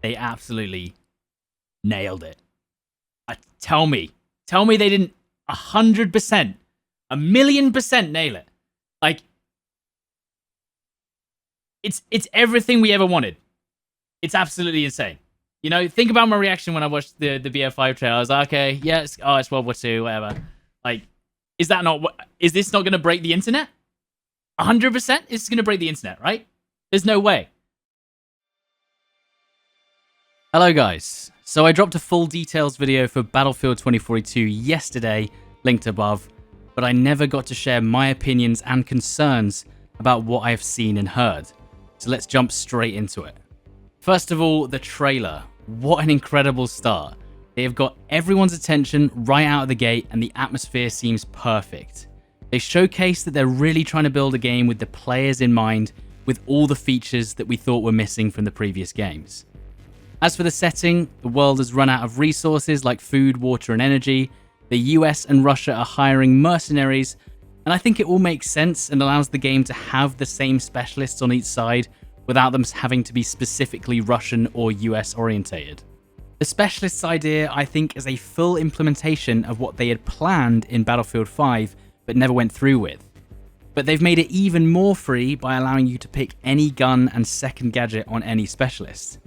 They absolutely nailed it. Tell me they didn't 100%, 1,000,000% nail it. Like, it's everything we ever wanted. It's absolutely insane. You know, think about my reaction when I watched the BF5 trailer. I was like, okay, yeah, it's World War II, whatever. Like, is this not going to break the internet? 100%? It's going to break the internet, right? There's no way. Hello guys. So I dropped a full details video for Battlefield 2042 yesterday, linked above, but I never got to share my opinions and concerns about what I have seen and heard. So let's jump straight into it. First of all, the trailer. What an incredible start. They have got everyone's attention right out of the gate and the atmosphere seems perfect. They showcase that they're really trying to build a game with the players in mind, with all the features that we thought were missing from the previous games. As for the setting, the world has run out of resources like food, water and energy. The US and Russia are hiring mercenaries, and I think it all makes sense and allows the game to have the same specialists on each side without them having to be specifically Russian or US orientated. The specialists idea, I think, is a full implementation of what they had planned in Battlefield 5 but never went through with. But they've made it even more free by allowing you to pick any gun and second gadget on any specialist.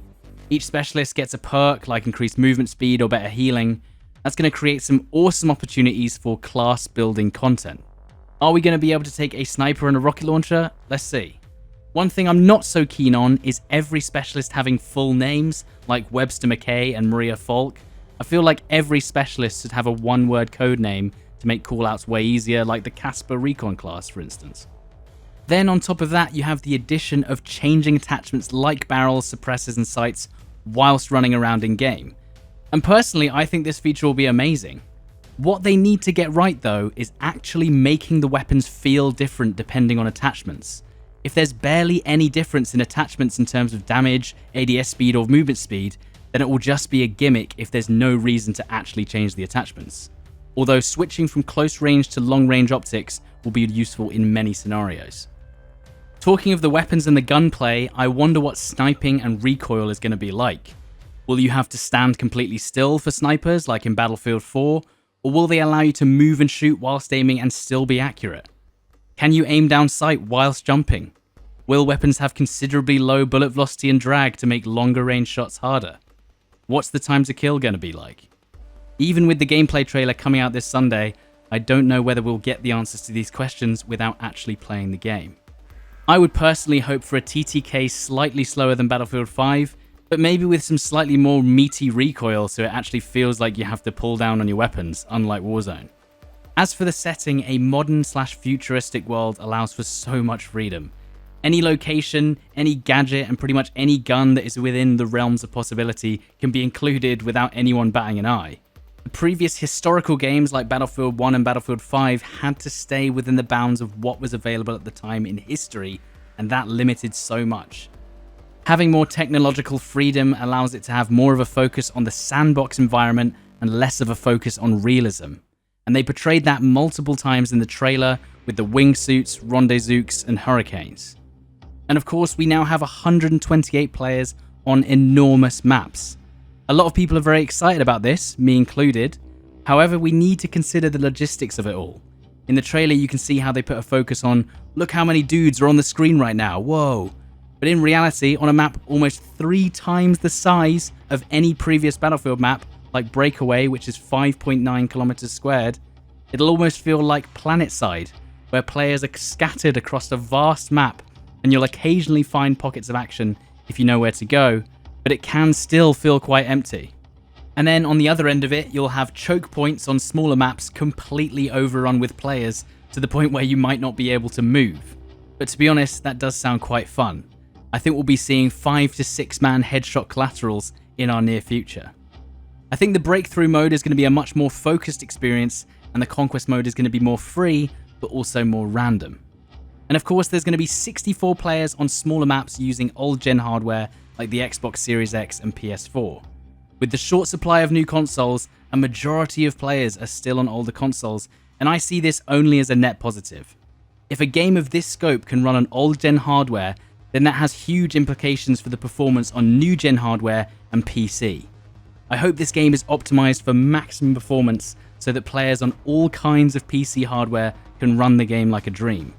Each specialist gets a perk like increased movement speed or better healing. That's going to create some awesome opportunities for class building content. Are we going to be able to take a sniper and a rocket launcher? Let's see. One thing I'm not so keen on is every specialist having full names like Webster McKay and Maria Falk. I feel like every specialist should have a one-word code name to make callouts way easier, like the Casper Recon class, for instance. Then on top of that, you have the addition of changing attachments like barrels, suppressors and sights whilst running around in game. And personally, I think this feature will be amazing. What they need to get right though is actually making the weapons feel different depending on attachments. If there's barely any difference in attachments in terms of damage, ADS speed or movement speed, then it will just be a gimmick if there's no reason to actually change the attachments. Although switching from close range to long range optics will be useful in many scenarios. Talking of the weapons and the gunplay, I wonder what sniping and recoil is going to be like. Will you have to stand completely still for snipers like in Battlefield 4, or will they allow you to move and shoot whilst aiming and still be accurate? Can you aim down sight whilst jumping? Will weapons have considerably low bullet velocity and drag to make longer range shots harder? What's the time to kill going to be like? Even with the gameplay trailer coming out this Sunday, I don't know whether we'll get the answers to these questions without actually playing the game. I would personally hope for a TTK slightly slower than Battlefield 5, but maybe with some slightly more meaty recoil so it actually feels like you have to pull down on your weapons, unlike Warzone. As for the setting, a modern/futuristic world allows for so much freedom. Any location, any gadget, and pretty much any gun that is within the realms of possibility can be included without anyone batting an eye. The previous historical games like Battlefield 1 and Battlefield 5 had to stay within the bounds of what was available at the time in history, and that limited so much. Having more technological freedom allows it to have more of a focus on the sandbox environment and less of a focus on realism. And they portrayed that multiple times in the trailer with the wingsuits, rendezvous, and hurricanes. And of course, we now have 128 players on enormous maps. A lot of people are very excited about this, me included. However, we need to consider the logistics of it all. In the trailer, you can see how they put a focus on, look how many dudes are on the screen right now, whoa. But in reality, on a map almost 3 times the size of any previous Battlefield map, like Breakaway, which is 5.9 kilometers squared, it'll almost feel like PlanetSide, where players are scattered across a vast map, and you'll occasionally find pockets of action if you know where to go, but it can still feel quite empty. And then on the other end of it, you'll have choke points on smaller maps completely overrun with players to the point where you might not be able to move. But to be honest, that does sound quite fun. I think we'll be seeing 5 to 6 man headshot collaterals in our near future. I think the breakthrough mode is going to be a much more focused experience, and the conquest mode is going to be more free, but also more random. And of course, there's going to be 64 players on smaller maps using old gen hardware like the Xbox Series X and PS4. With the short supply of new consoles, a majority of players are still on older consoles, and I see this only as a net positive. If a game of this scope can run on old gen hardware, then that has huge implications for the performance on new-gen hardware and PC. I hope this game is optimized for maximum performance so that players on all kinds of PC hardware can run the game like a dream.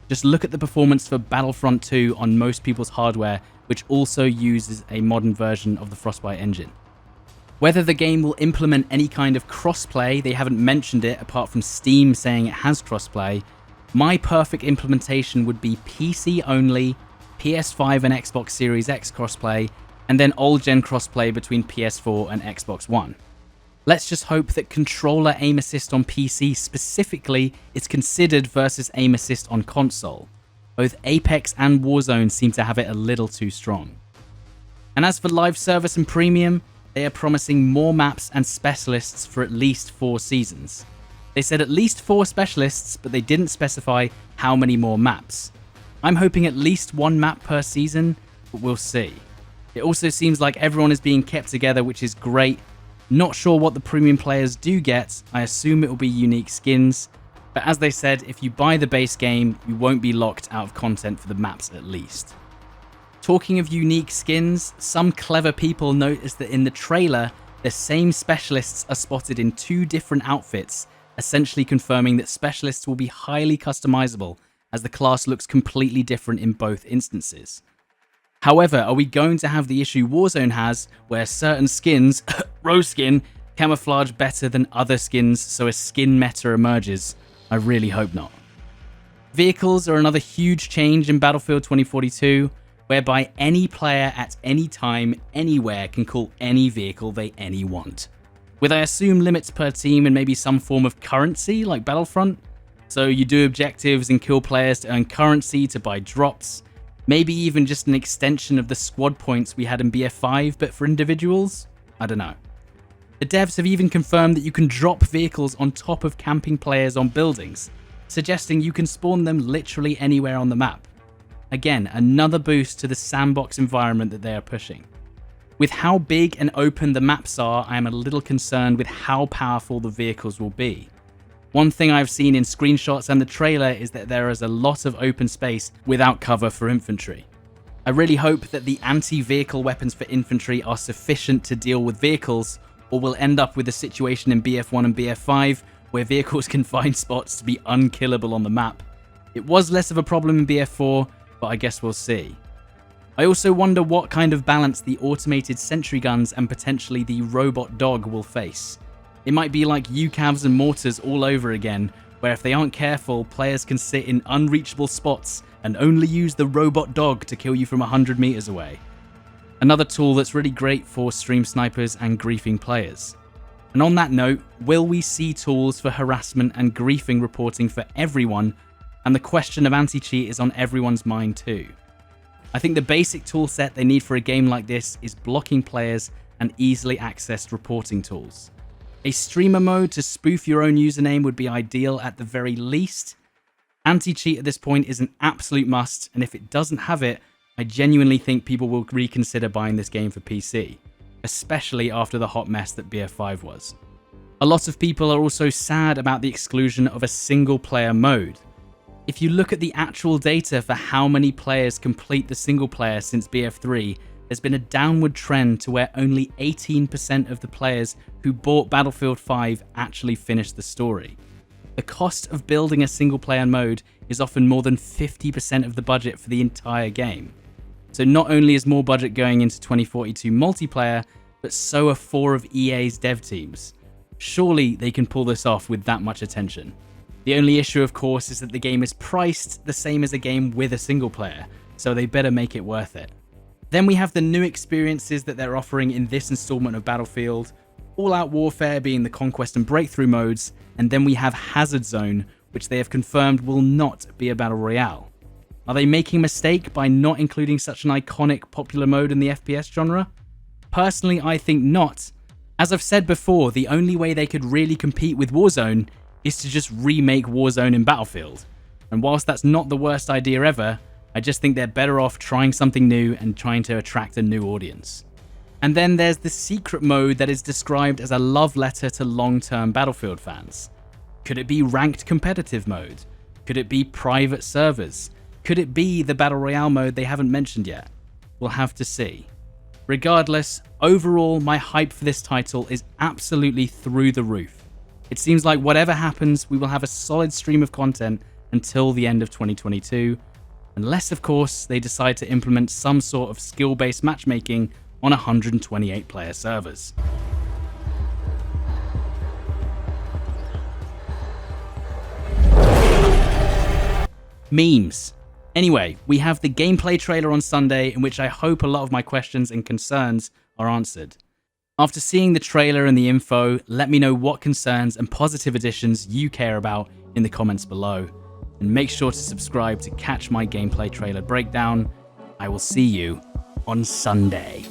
Just look at the performance for Battlefront 2 on most people's hardware, which also uses a modern version of the Frostbite engine. Whether the game will implement any kind of crossplay, they haven't mentioned it apart from Steam saying it has crossplay. My perfect implementation would be PC only, PS5 and Xbox Series X crossplay, and then old-gen crossplay between PS4 and Xbox One. Let's just hope that controller aim assist on PC specifically is considered versus aim assist on console. Both Apex and Warzone seem to have it a little too strong. And as for live service and premium, they are promising more maps and specialists for at least 4 seasons. They said at least 4 specialists, but they didn't specify how many more maps. I'm hoping at least 1 map per season, but we'll see. It also seems like everyone is being kept together, which is great. Not sure what the premium players do get. I assume it will be unique skins. But as they said, if you buy the base game, you won't be locked out of content for the maps at least. Talking of unique skins, some clever people noticed that in the trailer, the same specialists are spotted in 2 different outfits, essentially confirming that specialists will be highly customizable as the class looks completely different in both instances. However, are we going to have the issue Warzone has, where certain skins, Rose skin, camouflage better than other skins so a skin meta emerges? I really hope not. Vehicles are another huge change in Battlefield 2042, whereby any player at any time, anywhere can call any vehicle they want. With, I assume, limits per team and maybe some form of currency like Battlefront. So you do objectives and kill players to earn currency to buy drops. Maybe even just an extension of the squad points we had in BF5, but for individuals? I don't know. The devs have even confirmed that you can drop vehicles on top of camping players on buildings, suggesting you can spawn them literally anywhere on the map. Again, another boost to the sandbox environment that they are pushing. With how big and open the maps are, I am a little concerned with how powerful the vehicles will be. One thing I've seen in screenshots and the trailer is that there is a lot of open space without cover for infantry. I really hope that the anti-vehicle weapons for infantry are sufficient to deal with vehicles, or we'll end up with a situation in BF1 and BF5 where vehicles can find spots to be unkillable on the map. It was less of a problem in BF4, but I guess we'll see. I also wonder what kind of balance the automated sentry guns and potentially the robot dog will face. It might be like UCAVs and mortars all over again, where if they aren't careful, players can sit in unreachable spots and only use the robot dog to kill you from 100 meters away. Another tool that's really great for stream snipers and griefing players. And on that note, will we see tools for harassment and griefing reporting for everyone? And the question of anti-cheat is on everyone's mind too. I think the basic tool set they need for a game like this is blocking players and easily accessed reporting tools. A streamer mode to spoof your own username would be ideal at the very least. Anti-cheat at this point is an absolute must, and if it doesn't have it, I genuinely think people will reconsider buying this game for PC, especially after the hot mess that BF5 was. A lot of people are also sad about the exclusion of a single player mode. If you look at the actual data for how many players complete the single player since BF3, there's been a downward trend to where only 18% of the players who bought Battlefield 5 actually finished the story. The cost of building a single player mode is often more than 50% of the budget for the entire game. So not only is more budget going into 2042 multiplayer, but so are 4 of EA's dev teams. Surely they can pull this off with that much attention. The only issue, of course, is that the game is priced the same as a game with a single player, so they better make it worth it. Then we have the new experiences that they're offering in this installment of Battlefield, All-Out Warfare being the Conquest and Breakthrough modes, and then we have Hazard Zone, which they have confirmed will not be a Battle Royale. Are they making a mistake by not including such an iconic popular mode in the FPS genre? Personally, I think not. As I've said before, the only way they could really compete with Warzone is to just remake Warzone in Battlefield. And whilst that's not the worst idea ever, I just think they're better off trying something new and trying to attract a new audience. And then there's the secret mode that is described as a love letter to long-term Battlefield fans. Could it be ranked competitive mode? Could it be private servers? Could it be the Battle Royale mode they haven't mentioned yet? We'll have to see. Regardless, overall, my hype for this title is absolutely through the roof. It seems like whatever happens, we will have a solid stream of content until the end of 2022, unless of course they decide to implement some sort of skill-based matchmaking on 128 player servers. Memes. Anyway, we have the gameplay trailer on Sunday, in which I hope a lot of my questions and concerns are answered. After seeing the trailer and the info, let me know what concerns and positive additions you care about in the comments below. And make sure to subscribe to catch my gameplay trailer breakdown. I will see you on Sunday.